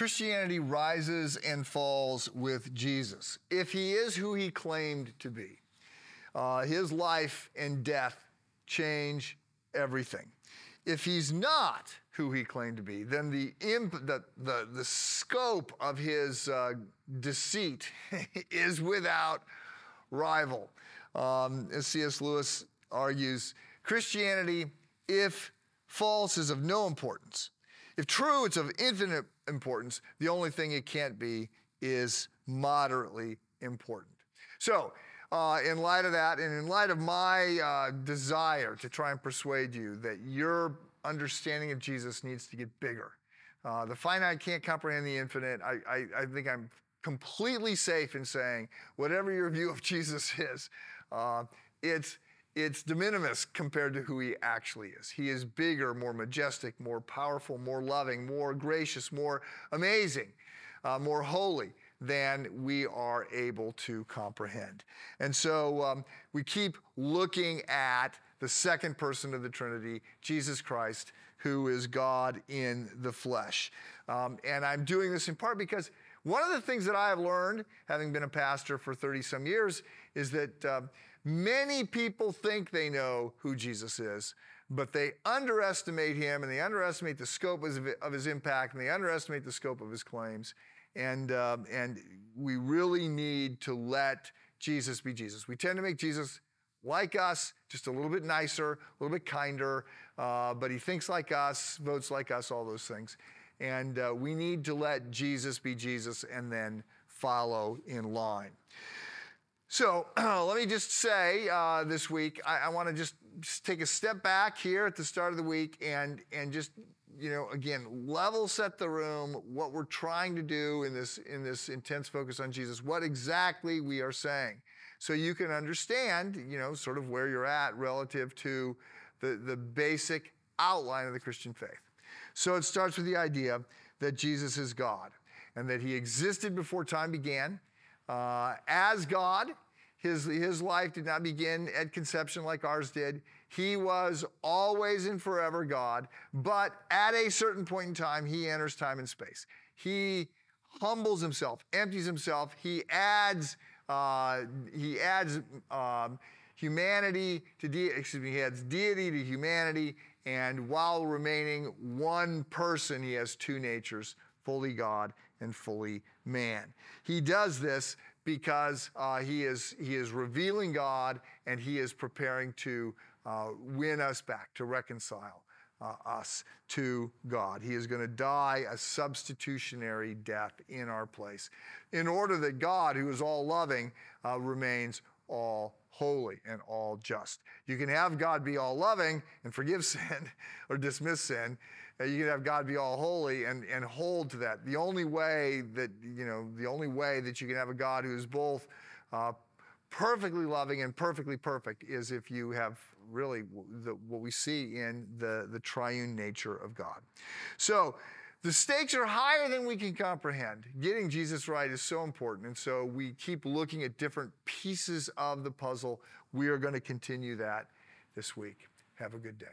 Christianity rises and falls with Jesus. If he is who he claimed to be, his life and death change everything. If he's not who he claimed to be, then the scope of his deceit is without rival. As C.S. Lewis argues, Christianity, if false, is of no importance. If true, it's of infinite importance. The only thing it can't be is moderately important. So, in light of that, and in light of my desire to try and persuade you that your understanding of Jesus needs to get bigger. The finite can't comprehend the infinite. I think I'm completely safe in saying whatever your view of Jesus is, it's de minimis compared to who he actually is. He is bigger, more majestic, more powerful, more loving, more gracious, more amazing, more holy than we are able to comprehend. And so we keep looking at the second person of the Trinity, Jesus Christ, who is God in the flesh. And I'm doing this in part because one of the things that I have learned, having been a pastor for 30-some years, is that many people think they know who Jesus is, but they underestimate him, and they underestimate the scope of his impact, and they underestimate the scope of his claims. And we really need to let Jesus be Jesus. We tend to make Jesus like us, just a little bit nicer, a little bit kinder, but he thinks like us, votes like us, all those things. And we need to let Jesus be Jesus and then follow in line. So let me just say this week, I want to just take a step back here at the start of the week and just, again, level set the room, what we're trying to do in this intense focus on Jesus, what exactly we are saying. So you can understand, sort of where you're at relative to the basic outline of the Christian faith. So it starts with the idea that Jesus is God and that he existed before time began. As God, his life did not begin at conception like ours did. He was always and forever God, but at a certain point in time, he enters time and space. He humbles himself, empties himself. He adds humanity to he adds deity to humanity, and while remaining one person, he has two natures, fully God and fully man. He does this because he is revealing God, and he is preparing to win us back, to reconcile us to God. He is going to die a substitutionary death in our place in order that God, who is all loving, remains all holy and all just. You can have God be all loving and forgive sin or dismiss sin. You can have God be all holy and hold to that. The only way that you can have a God who is both perfectly loving and perfectly perfect is if you have really what we see in the triune nature of God. So the stakes are higher than we can comprehend. Getting Jesus right is so important, and so we keep looking at different pieces of the puzzle. We are going to continue that this week. Have a good day.